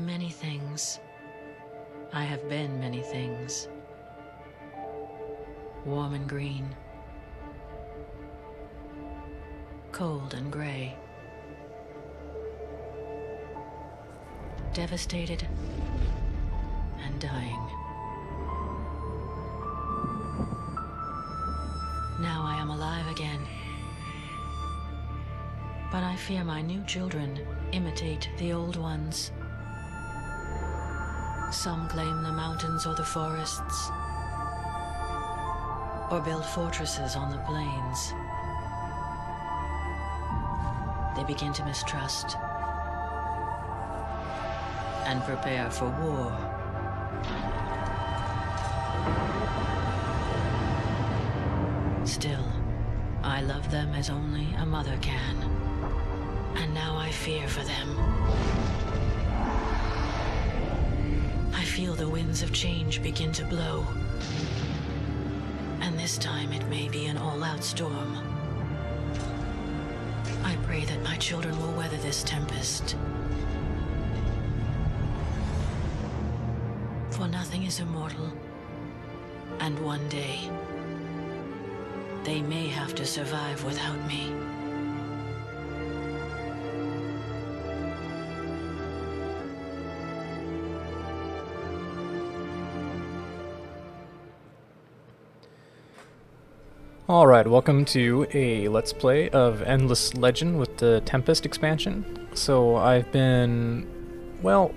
many things. I have been many things. Warm and green. Cold and gray. Devastated and dying. Now I am alive again. But I fear my new children imitate the old ones. Some claim the mountains or the forests, or build fortresses on the plains. They begin to mistrust and prepare for war. Still, I love them as only a mother can, and now I fear for them. I feel the winds of change begin to blow, and this time it may be an all-out storm. I pray that my children will weather this tempest. For nothing is immortal, and one day, they may have to survive without me. Alright, welcome to a Let's Play of Endless Legend with the Tempest expansion. So I've been, well,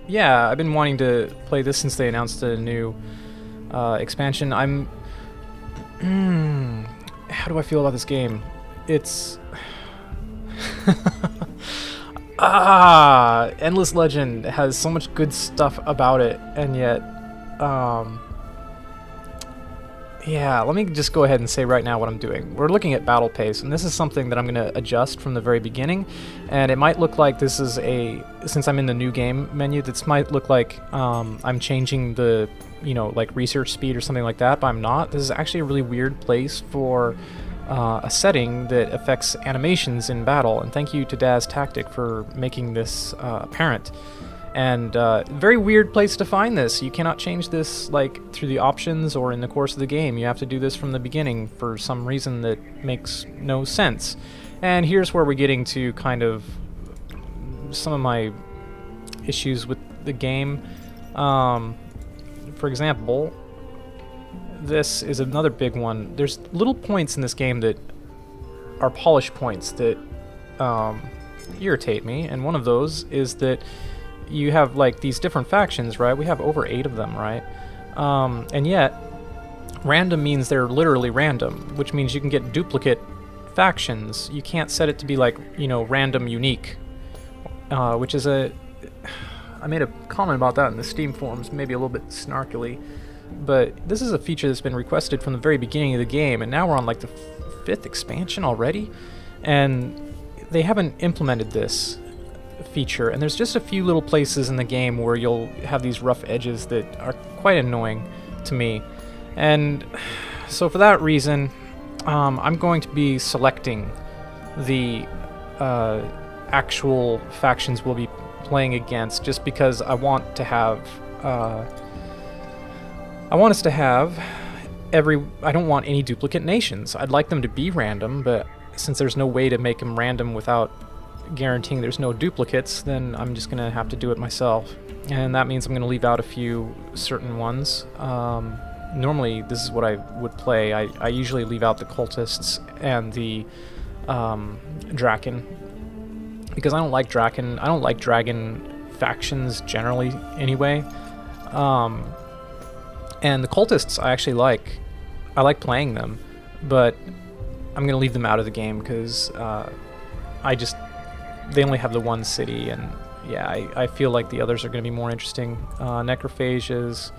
yeah, I've been wanting to play this since they announced a new expansion. How do I feel about this game? It's... Endless Legend has so much good stuff about it, and yet, yeah, let me just go ahead and say right now what I'm doing. We're looking at battle pace, and this is something that I'm going to adjust from the very beginning, and it might look like this is since I'm in the new game menu, this might look like I'm changing the, like research speed or something like that, but I'm not. This is actually a really weird place for a setting that affects animations in battle, and thank you to Daz Tactic for making this apparent. And very weird place to find this. You cannot change this like through the options or in the course of the game. You have to do this from the beginning for some reason that makes no sense. And here's where we're getting to kind of some of my issues with the game. For example, this is another big one. There's little points in this game that are polish points that irritate me, and one of those is that you have like these different factions, right? We have over 8 of them, right? And yet, random means they're literally random, which means you can get duplicate factions. You can't set it to be like, random unique, which is I made a comment about that in the Steam forums, maybe a little bit snarkily, but this is a feature that's been requested from the very beginning of the game, and now we're on like the 5th expansion already, and they haven't implemented this feature, and there's just a few little places in the game where you'll have these rough edges that are quite annoying to me. And so for that reason, I'm going to be selecting the actual factions we'll be playing against, just because I want us to have I don't want any duplicate nations. I'd like them to be random, but since there's no way to make them random without guaranteeing there's no duplicates, then I'm just gonna have to do it myself, and that means I'm gonna leave out a few certain ones. Normally this is what I would play. I usually leave out the cultists and the Draken, because I don't like Draken. I don't like dragon factions generally anyway. And the cultists I actually like. I like playing them, but I'm gonna leave them out of the game because they only have the one city, and yeah, I feel like the others are going to be more interesting. Necrophages.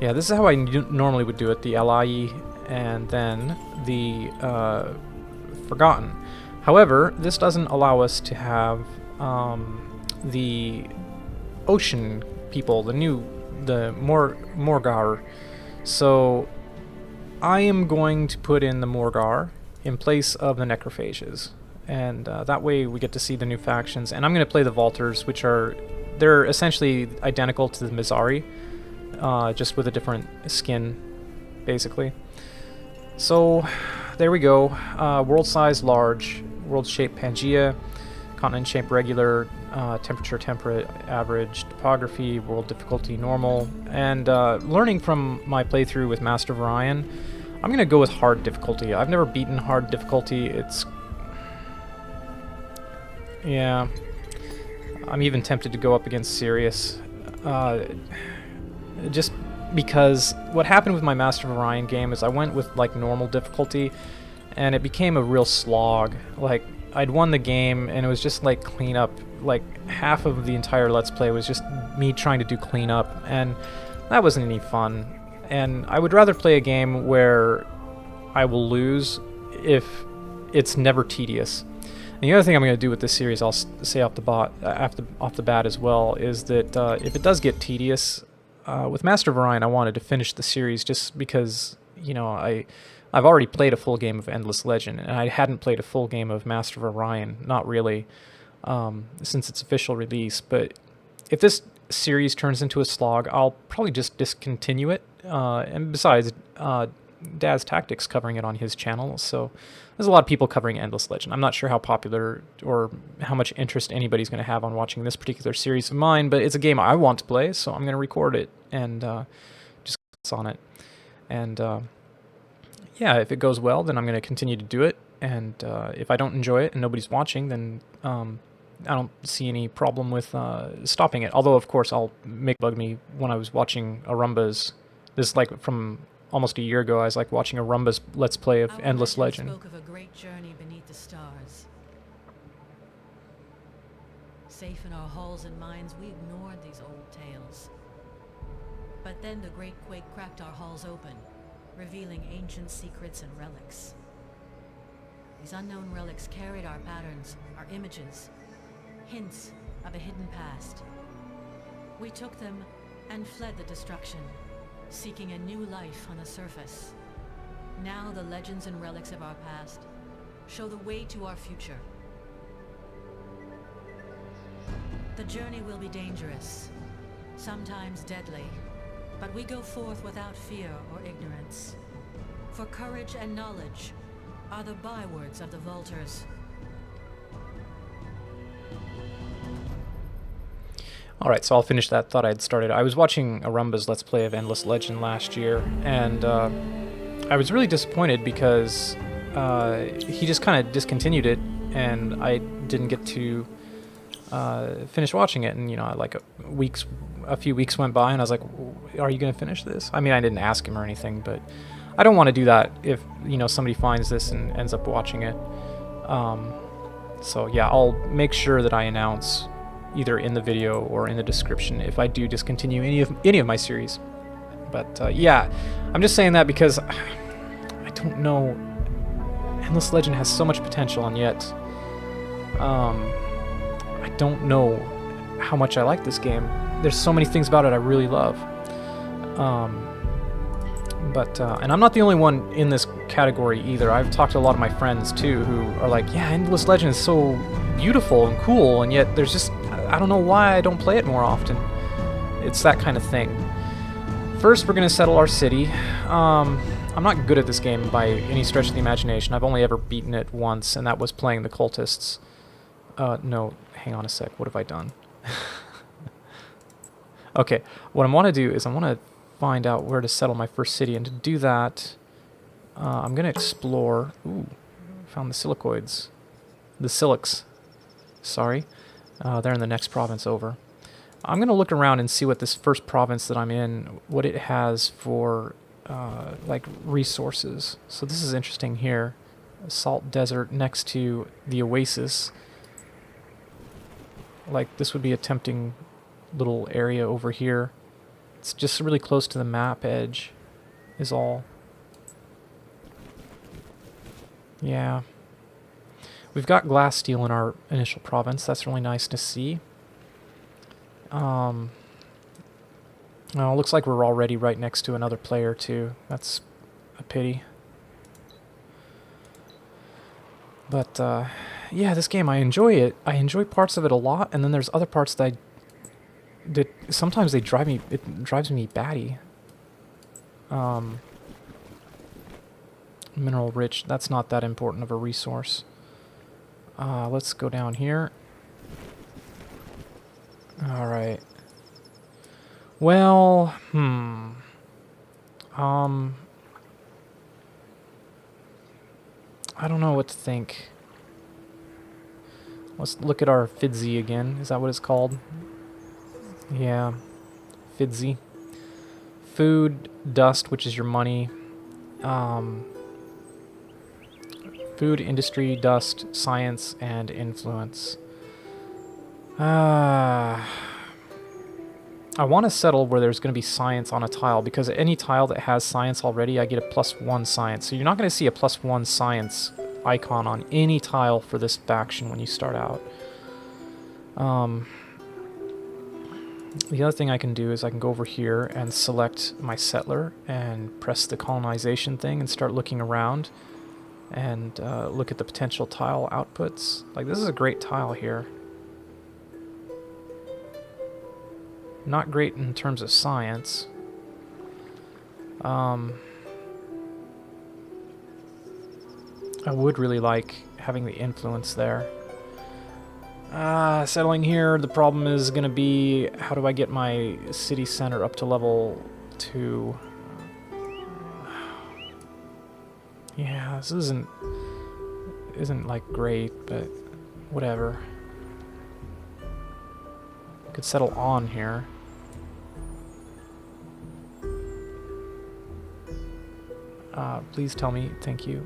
Yeah, this is how I normally would do it. The Alai and then the Forgotten. However, this doesn't allow us to have the ocean people, the Morgar. So I am going to put in the Morgar in place of the Necrophages. And that way we get to see the new factions. And I'm going to play the Vaulters, which are they're essentially identical to the Mizari, just with a different skin, basically. So, there we go. World size large, world shape Pangea, continent shape regular, temperature temperate, average, topography, world difficulty normal, and learning from my playthrough with Master of Orion, I'm going to go with hard difficulty. I've never beaten hard difficulty. It's... yeah. I'm even tempted to go up against serious. Just because what happened with my Master of Orion game is I went with like normal difficulty, and it became a real slog. Like, I'd won the game, and it was just like cleanup. Like, half of the entire Let's Play was just me trying to do cleanup, and that wasn't any fun. And I would rather play a game where I will lose if it's never tedious. And the other thing I'm going to do with this series, I'll say off the bat as well, is that if it does get tedious, with Master of Orion, I wanted to finish the series just because, you know, I've already played a full game of Endless Legend, and I hadn't played a full game of Master of Orion, not really, since its official release. But if this series turns into a slog, I'll probably just discontinue it. And besides, Daz Tactics covering it on his channel, so there's a lot of people covering Endless Legend. I'm not sure how popular or how much interest anybody's going to have on watching this particular series of mine, but it's a game I want to play, so I'm going to record it and just on it. And yeah, if it goes well, then I'm going to continue to do it, and if I don't enjoy it and nobody's watching, then I don't see any problem with stopping it. Although, of course, I'll make bug me when I was watching Arumba's. This, like, from almost a year ago, I was like watching Arumba's Let's Play of Endless Legend. Spoke of a great journey beneath the stars. Safe in our halls and minds, we ignored these old tales. But then the great quake cracked our halls open, revealing ancient secrets and relics. These unknown relics carried our patterns, our images, hints of a hidden past. We took them and fled the destruction, seeking a new life on the surface. Now the legends and relics of our past show the way to our future. The journey will be dangerous, sometimes deadly, but we go forth without fear or ignorance. For courage and knowledge are the bywords of the Vaulters. Alright, so I'll finish that thought I had started. I was watching Arumba's Let's Play of Endless Legend last year, and I was really disappointed because he just kind of discontinued it, and I didn't get to finish watching it. And, you know, like a few weeks went by, and I was like, are you going to finish this? I mean, I didn't ask him or anything, but I don't want to do that if, you know, somebody finds this and ends up watching it. So, yeah, I'll make sure that I announce either in the video or in the description if I do discontinue any of my series. But yeah, I'm just saying that because I don't know. Endless Legend has so much potential, and yet I don't know how much I like this game. There's so many things about it I really love. And I'm not the only one in this category either. I've talked to a lot of my friends too who are like, yeah, Endless Legend is so beautiful and cool, and yet there's just, I don't know why I don't play it more often. It's that kind of thing. First, we're going to settle our city. I'm not good at this game by any stretch of the imagination. I've only ever beaten it once, and that was playing the cultists. No, hang on a sec. What have I done? Okay, what I want to do is I want to find out where to settle my first city, and to do that, I'm going to explore... Ooh, found the silicoids. The silics. Sorry. They're in the next province over. I'm going to look around and see what this first province that I'm in, what it has for, like, resources. So this is interesting here. A salt desert next to the oasis. Like, this would be a tempting little area over here. It's just really close to the map edge, is all. Yeah. We've got glass steel in our initial province. That's really nice to see. Well, looks like we're already right next to another player, too. That's a pity. But, yeah, this game, I enjoy it. I enjoy parts of it a lot, and then there's other parts that Sometimes they drive me. It drives me batty. Mineral rich. That's not that important of a resource. Let's go down here. All right. Well, I don't know what to think. Let's look at our Fidzy again. Is that what it's called? Yeah. Fidzy. Food, dust, which is your money. Food, industry, dust, science, and influence. I want to settle where there's going to be science on a tile, because any tile that has science already, I get a +1 science. So you're not going to see a +1 science icon on any tile for this faction when you start out. The other thing I can do is I can go over here and select my settler and press the colonization thing and start looking around and look at the potential tile outputs. Like, this is a great tile here. Not great in terms of science. I would really like having the influence there. Settling here, the problem is going to be, how do I get my city center up to level 2? Yeah, this isn't like great, but whatever. Could settle on here. Please tell me, thank you.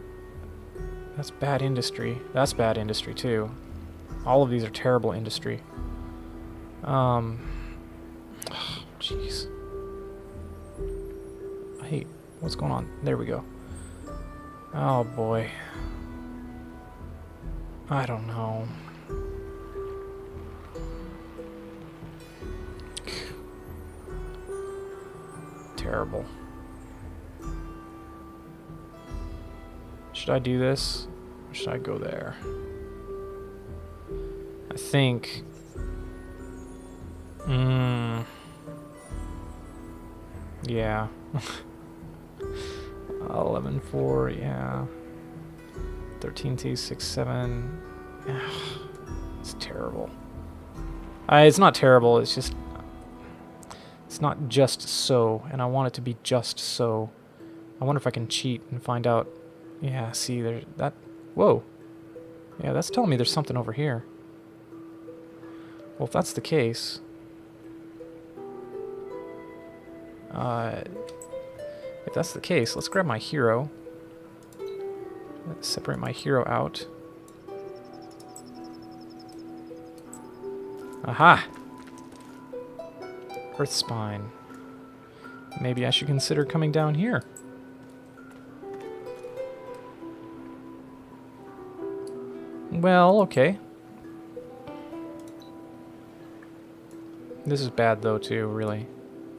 That's bad industry. That's bad industry too. All of these are terrible industry. Jeez. Hey, what's going on? There we go. Oh boy. I don't know. Terrible. Should I do this? Or should I go there? I think... yeah. 11-4, yeah. 13T, 6-7. It's terrible. It's not terrible, it's just... It's not just so, and I want it to be just so. I wonder if I can cheat and find out... Yeah, see, there's that... Whoa. Yeah, that's telling me there's something over here. Well, if that's the case... if that's the case, let's grab my hero. Let's separate my hero out. Aha! Earth Spine. Maybe I should consider coming down here. Well, okay. This is bad though too, really,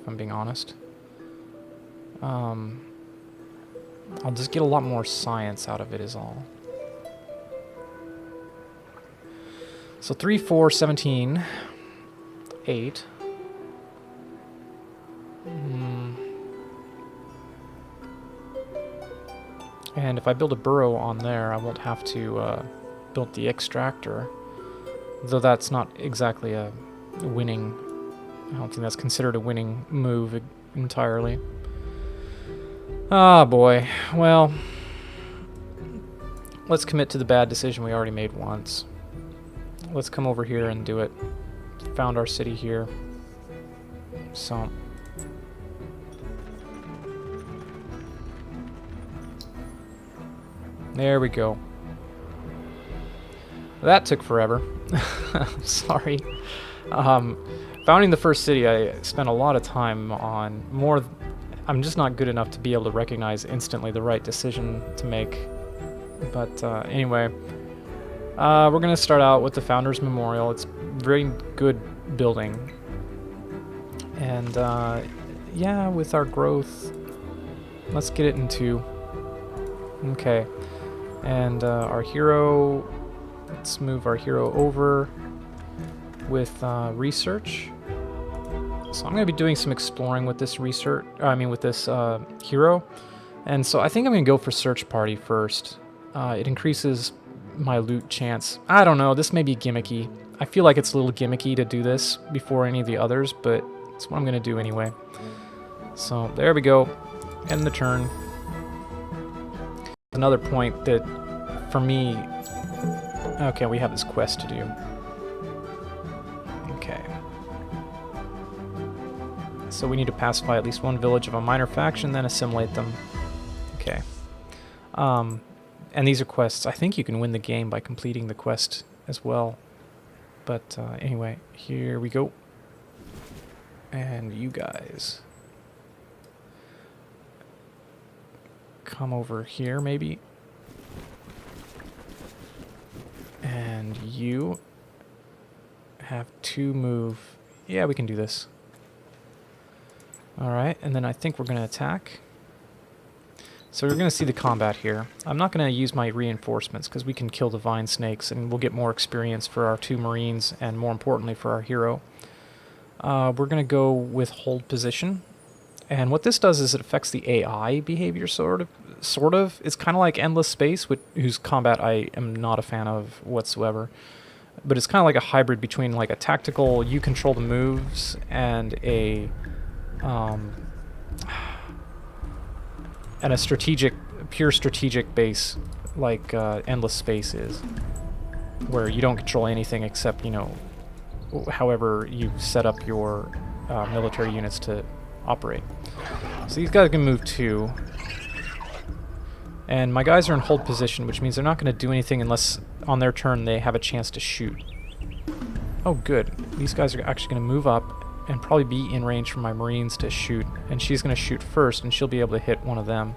if I'm being honest. I'll just get a lot more science out of it is all. So 3, 4, 17, 8. And if I build a burrow on there, I won't have to build the extractor. Though that's not exactly a winning... I don't think that's considered a winning move entirely. Ah, boy. Well, let's commit to the bad decision we already made once. Let's come over here and do it. Found our city here. So... there we go. That took forever. Sorry. Founding the first city, I spent a lot of time on more... I'm just not good enough to be able to recognize instantly the right decision to make. But anyway, we're going to start out with the Founders Memorial. It's a very good building. And yeah, with our growth, let's get it in 2. Okay. And our hero, let's move our hero over with research. So I'm going to be doing some exploring with this with this hero. And so I think I'm going to go for search party first. It increases my loot chance. I don't know, this may be gimmicky. I feel like it's a little gimmicky to do this before any of the others, but it's what I'm going to do anyway. So there we go. End the turn. Another point that, for me... Okay, we have this quest to do. Okay. So we need to pacify at least one village of a minor faction, then assimilate them. Okay. And these are quests. I think you can win the game by completing the quest as well. But anyway, here we go. And you guys... come over here, maybe. And you have to move. Yeah, we can do this. Alright, and then I think we're going to attack. So we're going to see the combat here. I'm not going to use my reinforcements because we can kill the vine snakes and we'll get more experience for our 2 marines and more importantly for our hero. We're going to go with hold position. And what this does is it affects the AI behavior, sort of. It's kind of like Endless Space, whose combat I am not a fan of whatsoever. But it's kind of like a hybrid between like a tactical, you control the moves, and a strategic, pure strategic base, like Endless Space is, where you don't control anything except, you know, however you set up your military units to operate. So these guys can move 2. And my guys are in hold position, which means they're not going to do anything unless on their turn they have a chance to shoot. Oh good. These guys are actually going to move up and probably be in range for my marines to shoot. And she's going to shoot first and she'll be able to hit one of them.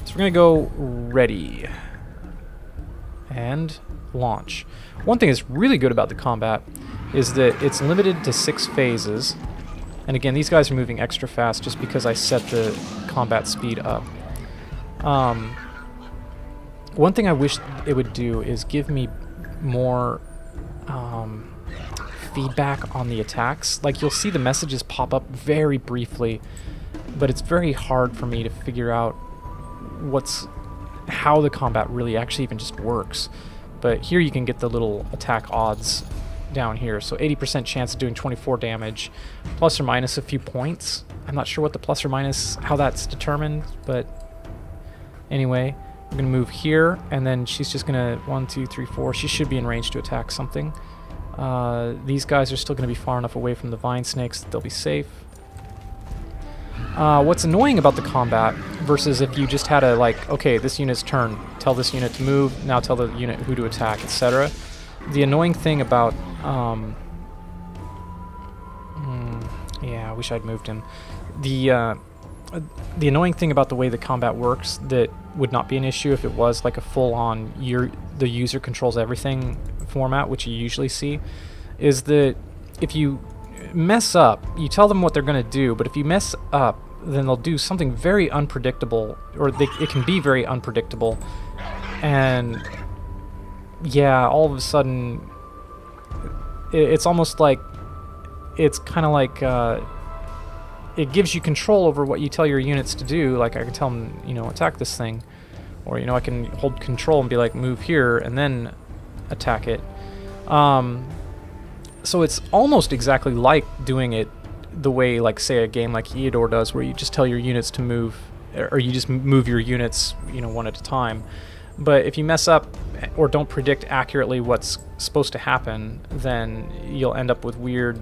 So we're going to go ready. And launch. One thing that's really good about the combat is that it's limited to 6 phases. And again, these guys are moving extra fast just because I set the combat speed up. One thing I wish it would do is give me more feedback on the attacks. Like, you'll see the messages pop up very briefly, but it's very hard for me to figure out how the combat really actually even just works. But here you can get the little attack odds down here. So 80% chance of doing 24 damage, plus or minus a few points. I'm not sure what the plus or minus, how that's determined, but anyway, we're going to move here, and then she's just going to 1, 2, 3, 4. She should be in range to attack something. These guys are still going to be far enough away from the vine snakes that they'll be safe. What's annoying about the combat versus if you just had a, like, okay, this unit's turn, tell this unit to move, now tell the unit who to attack, etc. The annoying thing about, yeah, I wish I'd moved him. The annoying thing about the way the combat works that would not be an issue if it was like a full-on the user controls everything format, which you usually see, is that if you mess up, you tell them what they're going to do, but if you mess up, then they'll do something very unpredictable, or it can be very unpredictable, and yeah, all of a sudden, it's almost like, it's kind of like, it gives you control over what you tell your units to do. Like, I can tell them, you know, attack this thing, or, you know, I can hold control and be like, move here, and then attack it. So it's almost exactly like doing it the way, like, say, a game like Eodor does, where you just tell your units to move, or you just move your units, you know, one at a time. But if you mess up or don't predict accurately what's supposed to happen, then you'll end up with weird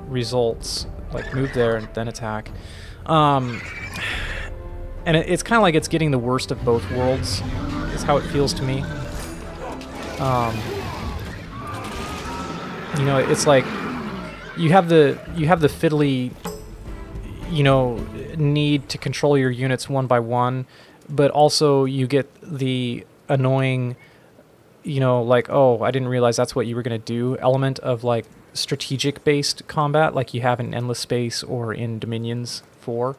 results, like move there and then attack. And it's kind of like it's getting the worst of both worlds, is how it feels to me. You know, it's like you have the fiddly, you know, need to control your units one by one, but also you get the annoying, you know, like, oh, I didn't realize that's what you were going to do element of, like, strategic-based combat like you have in Endless Space or in Dominions 4.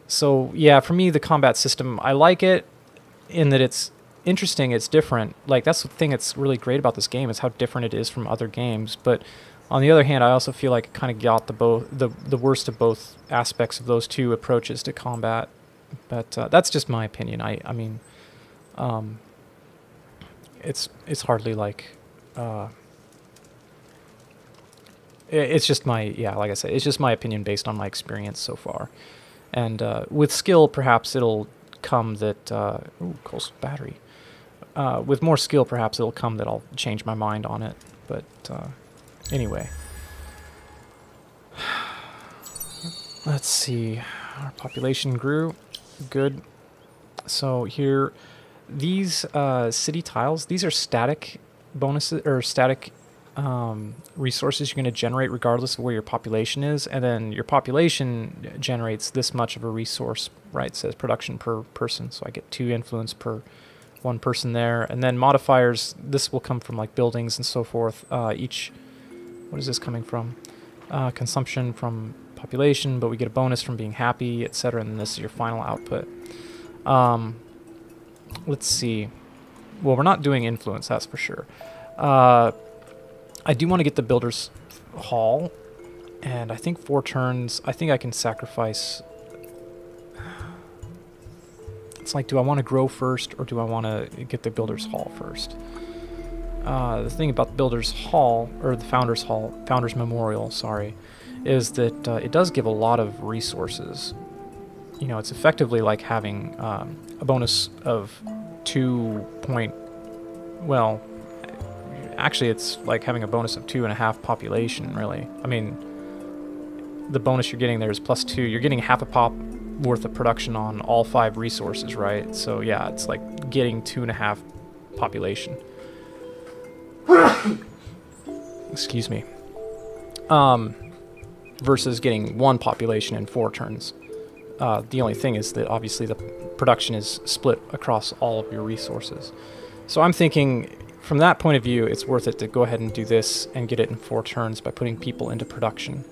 So, yeah, for me, the combat system, I like it in that it's interesting, it's different. Like, that's the thing that's really great about this game, is how different it is from other games. But On the other hand, I also feel like it kind of got the worst of both aspects of those two approaches to combat. But that's just my opinion. I mean, it's hardly like it's just my like I said, it's just my opinion based on my experience so far. And with skill, perhaps it'll come that ooh, coastal battery. With more skill, perhaps it'll come that I'll change my mind on it. But anyway, let's see. Our population grew. Good. So here, these city tiles, these are static bonuses or static resources you're going to generate regardless of where your population is, and then your population generates this much of a resource, right? It says production per person, so I get 2 influence per 1 person there. And then modifiers, this will come from like buildings and so forth. What is this coming from? Consumption from population, but we get a bonus from being happy, etc. And this is your final output. Let's see. Well, we're not doing influence, that's for sure. I do want to get the Builder's Hall, and I think 4 turns, I think I can sacrifice. It's like, do I want to grow first, or do I want to get the Builder's Hall first? The thing about the Builder's Hall, or the Founder's Memorial, sorry, is that it does give a lot of resources. You know, it's effectively like having a bonus of 2 point, well, actually it's like having a bonus of 2.5 population, really. I mean, the bonus you're getting there is +2. You're getting half a pop worth of production on all 5 resources, right? So yeah, it's like getting 2.5 population. Excuse me. Versus getting 1 population in 4 turns. The only thing is that obviously the production is split across all of your resources. So I'm thinking, from that point of view, it's worth it to go ahead and do this and get it in 4 turns by putting people into production.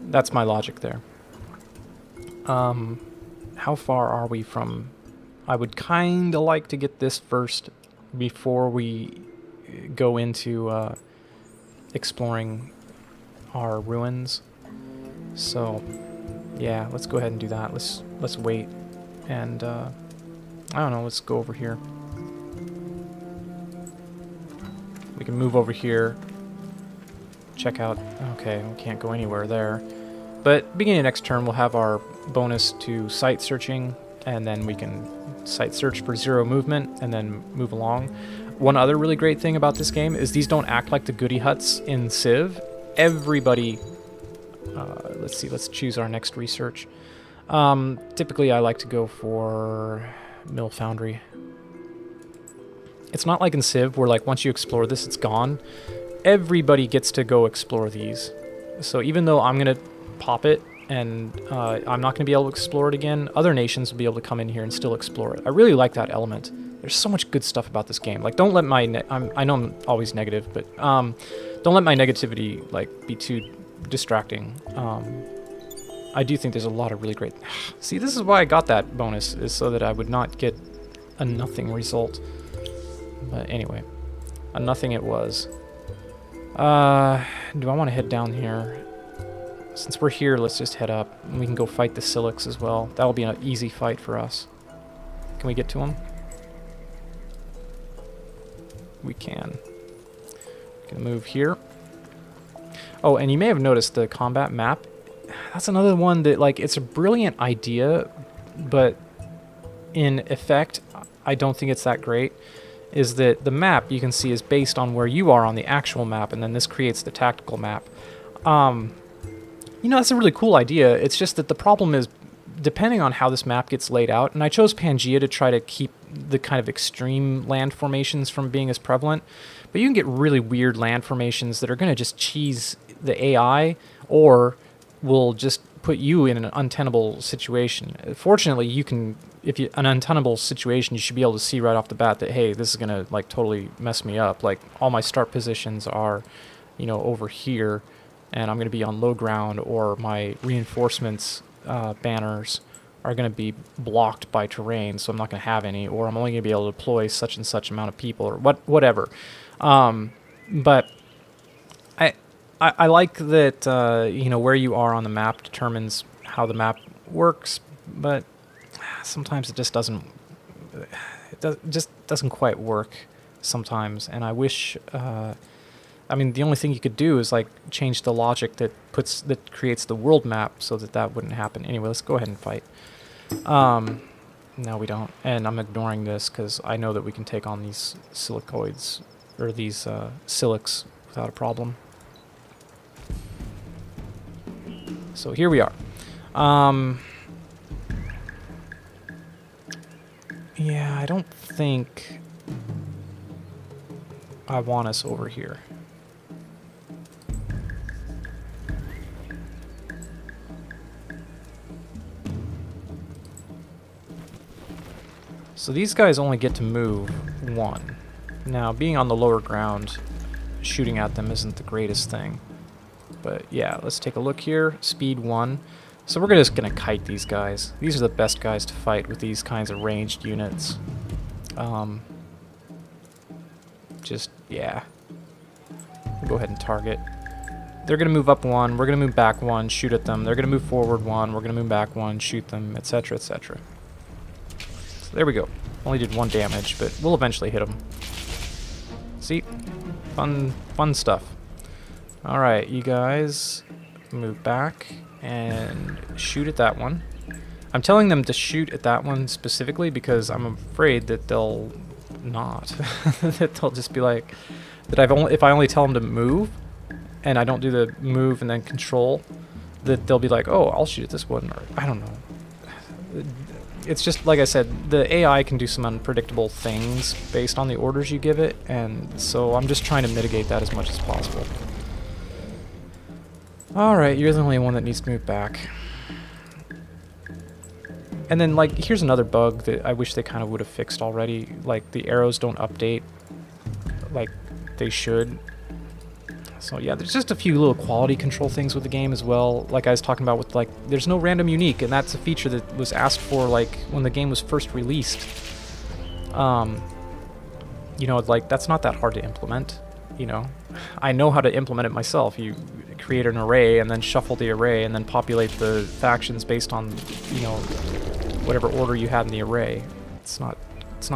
That's my logic there. How far are we from... I would kind of like to get this first before we go into exploring our ruins. So, yeah, let's go ahead and do that. Let's wait. And, I don't know, let's go over here. We can move over here. Check out... Okay, we can't go anywhere there. But beginning of next turn, we'll have our bonus to site searching, and then we can site search for 0 movement, and then move along. One other really great thing about this game is these don't act like the goody huts in Civ. Everybody... let's see, let's choose our next research. Typically I like to go for Mill Foundry. It's not like in Civ where like once you explore this, it's gone. Everybody gets to go explore these. So even though I'm going to pop it and I'm not going to be able to explore it again, other nations will be able to come in here and still explore it. I really like that element. There's so much good stuff about this game. Like, don't let my... I know I'm always negative, but don't let my negativity like be too distracting. I do think there's a lot of really great... See, this is why I got that bonus, is so that I would not get a nothing result. But anyway, a nothing it was. Do I want to head down here? Since we're here, let's just head up. And we can go fight the Silix as well. That'll be an easy fight for us. Can we get to him? We can. We can move here. Oh, and you may have noticed the combat map. That's another one that, like, it's a brilliant idea, but in effect, I don't think it's that great. Is that the map, you can see, is based on where you are on the actual map, and then this creates the tactical map. You know, that's a really cool idea. It's just that the problem is, depending on how this map gets laid out, and I chose Pangaea to try to keep the kind of extreme land formations from being as prevalent, but you can get really weird land formations that are going to just cheese the AI, or will just put you in an untenable situation. Fortunately, you can, if you an untenable situation, you should be able to see right off the bat that, hey, this is going to like totally mess me up. Like, all my start positions are, you know, over here, and I'm going to be on low ground, or my reinforcements banners are going to be blocked by terrain, so I'm not going to have any, or I'm only going to be able to deploy such and such amount of people, or whatever. But I like that, you know, where you are on the map determines how the map works, but sometimes it just doesn't, just doesn't quite work sometimes, and I wish, I mean, the only thing you could do is, like, change the logic that creates the world map so that that wouldn't happen. Anyway, let's go ahead and fight. No, we don't, and I'm ignoring this because I know that we can take on these silicoids, or these, silics without a problem. So here we are. Yeah, I don't think I want us over here. So these guys only get to move one. Now, being on the lower ground, shooting at them isn't the greatest thing. But yeah, let's take a look here. Speed 1. So we're just going to kite these guys. These are the best guys to fight with these kinds of ranged units. Just, yeah. We'll go ahead and target. They're going to move up 1, we're going to move back 1, shoot at them. They're going to move forward 1, we're going to move back 1, shoot them, etc., etc. So there we go. Only did 1 damage, but we'll eventually hit them. See? Fun stuff. Alright, you guys move back and shoot at that one. I'm telling them to shoot at that one specifically because I'm afraid that they'll not. That they'll just be like, that if I only tell them to move, and I don't do the move and then control, that they'll be like, oh, I'll shoot at this one, or I don't know. It's just, like I said, the AI can do some unpredictable things based on the orders you give it, and so I'm just trying to mitigate that as much as possible. Alright, you're the only one that needs to move back. And then, like, here's another bug that I wish they kind of would have fixed already. Like, the arrows don't update like they should. So yeah, there's just a few little quality control things with the game as well. Like I was talking about with, like, there's no random unique, and that's a feature that was asked for, like, when the game was first released. You know, like, that's not that hard to implement, you know. I know how to implement it myself. You create an array and then shuffle the array and then populate the factions based on, you know, whatever order you had in the array. It's not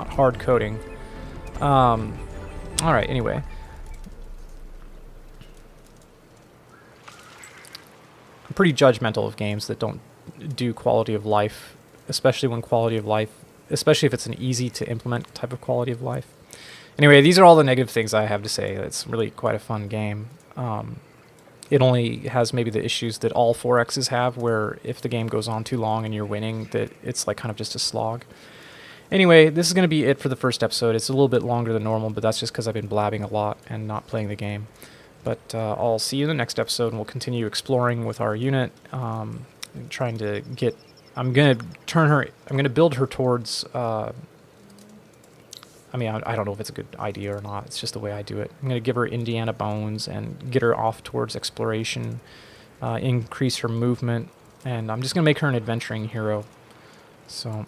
hard coding. Alright, anyway. I'm pretty judgmental of games that don't do quality of life, especially if it's an easy to implement type of quality of life. Anyway, these are all the negative things I have to say. It's really quite a fun game. It only has maybe the issues that all 4Xs have, where if the game goes on too long and you're winning, that it's like kind of just a slog. Anyway, this is going to be it for the first episode. It's a little bit longer than normal, but that's just because I've been blabbing a lot and not playing the game. But I'll see you in the next episode, and we'll continue exploring with our unit, trying to get... I'm going to build her towards... I mean, I don't know if it's a good idea or not. It's just the way I do it. I'm going to give her Indiana bones and get her off towards exploration, increase her movement, and I'm just going to make her an adventuring hero. So,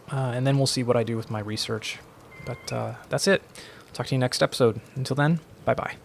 and then we'll see what I do with my research. But that's it. Talk to you next episode. Until then, bye-bye.